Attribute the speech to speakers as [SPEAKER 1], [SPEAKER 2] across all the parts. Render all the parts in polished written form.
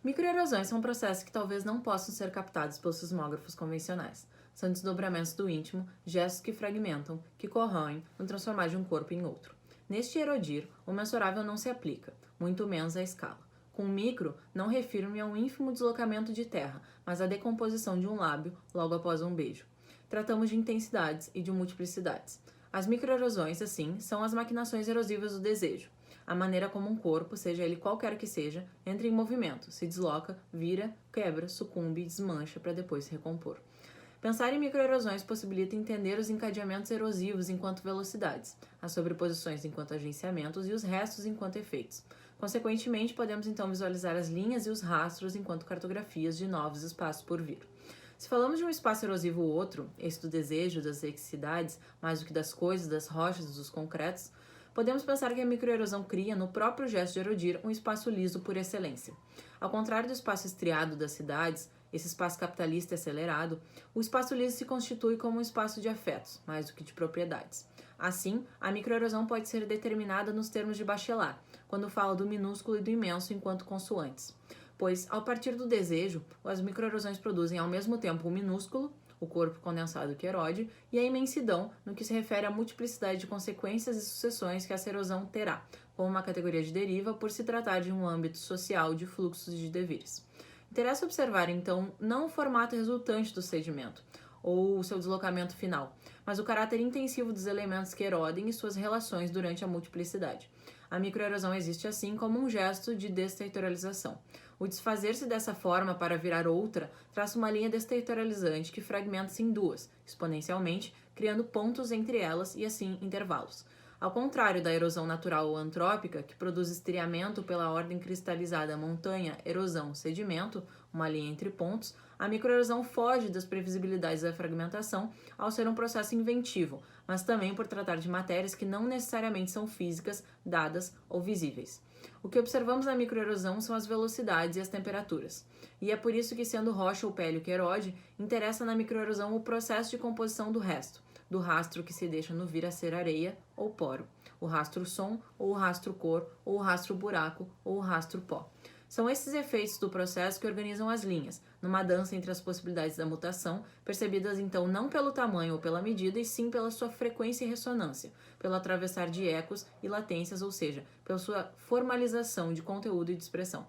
[SPEAKER 1] Microerosões são processos que talvez não possam ser captados pelos sismógrafos convencionais. São desdobramentos do íntimo, gestos que fragmentam, que corroem, no transformar de um corpo em outro. Neste erodir, o mensurável não se aplica, muito menos a escala. Com micro, não refiro-me a um ínfimo deslocamento de terra, mas à decomposição de um lábio logo após um beijo. Tratamos de intensidades e de multiplicidades. As microerosões, assim, são as maquinações erosivas do desejo. A maneira como um corpo, seja ele qualquer que seja, entra em movimento, se desloca, vira, quebra, sucumbe e desmancha para depois se recompor. Pensar em microerosões possibilita entender os encadeamentos erosivos enquanto velocidades, as sobreposições enquanto agenciamentos e os restos enquanto efeitos. Consequentemente, podemos então visualizar as linhas e os rastros enquanto cartografias de novos espaços por vir. Se falamos de um espaço erosivo ou outro, esse do desejo, das excentricidades, mais do que das coisas, das rochas, dos concretos, podemos pensar que a microerosão cria, no próprio gesto de erodir, um espaço liso por excelência. Ao contrário do espaço estriado das cidades, esse espaço capitalista e acelerado, o espaço liso se constitui como um espaço de afetos, mais do que de propriedades. Assim, a microerosão pode ser determinada nos termos de Bachelard, quando fala do minúsculo e do imenso enquanto consoantes. Pois, ao partir do desejo, as microerosões produzem ao mesmo tempo o minúsculo, o corpo condensado que erode, e a imensidão, no que se refere à multiplicidade de consequências e sucessões que essa erosão terá, como uma categoria de deriva, por se tratar de um âmbito social de fluxos e de devires. Interessa observar, então, não o formato resultante do sedimento, ou o seu deslocamento final, mas o caráter intensivo dos elementos que erodem e suas relações durante a multiplicidade. A microerosão existe assim como um gesto de desterritorialização. O desfazer-se dessa forma para virar outra traça uma linha desterritorializante que fragmenta-se em duas, exponencialmente, criando pontos entre elas e assim intervalos. Ao contrário da erosão natural ou antrópica, que produz estriamento pela ordem cristalizada montanha, erosão, sedimento, uma linha entre pontos, a microerosão foge das previsibilidades da fragmentação ao ser um processo inventivo, mas também por tratar de matérias que não necessariamente são físicas, dadas ou visíveis. O que observamos na microerosão são as velocidades e as temperaturas. E é por isso que, sendo rocha ou pélio que erode, interessa na microerosão o processo de composição do resto, do rastro que se deixa no vir a ser areia ou poro, o rastro som ou o rastro cor, ou o rastro buraco ou o rastro pó. São esses efeitos do processo que organizam as linhas, numa dança entre as possibilidades da mutação, percebidas então não pelo tamanho ou pela medida, e sim pela sua frequência e ressonância, pelo atravessar de ecos e latências, ou seja, pela sua formalização de conteúdo e de expressão.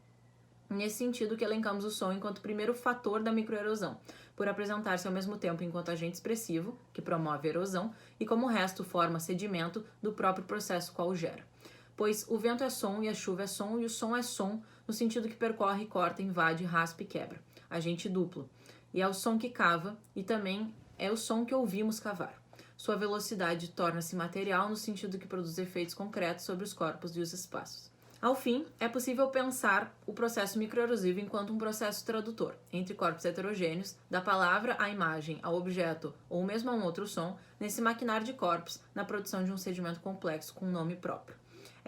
[SPEAKER 1] Nesse sentido que elencamos o som enquanto primeiro fator da microerosão, por apresentar-se ao mesmo tempo enquanto agente expressivo, que promove a erosão, e como resto forma sedimento do próprio processo qual o gera. Pois o vento é som e a chuva é som, e o som é som no sentido que percorre, corta, invade, raspa e quebra. Agente duplo. E é o som que cava e também é o som que ouvimos cavar. Sua velocidade torna-se material no sentido que produz efeitos concretos sobre os corpos e os espaços. Ao fim, é possível pensar o processo microerosivo enquanto um processo tradutor, entre corpos heterogêneos, da palavra à imagem, ao objeto ou mesmo a um outro som, nesse maquinário de corpos, na produção de um sedimento complexo com um nome próprio.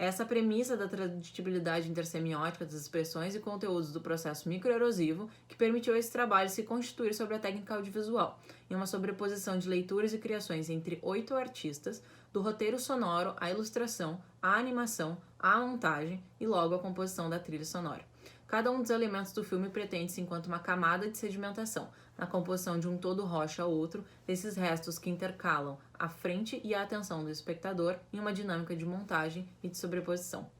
[SPEAKER 1] Essa premissa da tradutibilidade intersemiótica das expressões e conteúdos do processo microerosivo que permitiu a esse trabalho se constituir sobre a técnica audiovisual, em uma sobreposição de leituras e criações entre 8 artistas, do roteiro sonoro à ilustração, à animação, à montagem e logo à composição da trilha sonora. Cada um dos elementos do filme pretende-se enquanto uma camada de sedimentação, na composição de um todo rocha a outro, desses restos que intercalam a frente e a atenção do espectador em uma dinâmica de montagem e de sobreposição.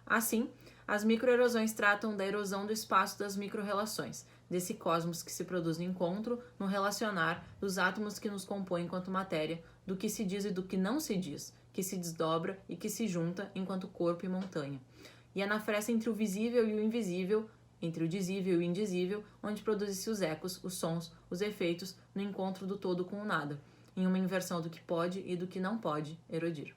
[SPEAKER 1] Assim, as microerosões tratam da erosão do espaço das microrrelações, desse cosmos que se produz no encontro, no relacionar dos átomos que nos compõem enquanto matéria, do que se diz e do que não se diz, que se desdobra e que se junta enquanto corpo e montanha. E é na fresta entre o visível e o invisível, entre o dizível e o indizível, onde produzem-se os ecos, os sons, os efeitos, no encontro do todo com o nada, em uma inversão do que pode e do que não pode erodir.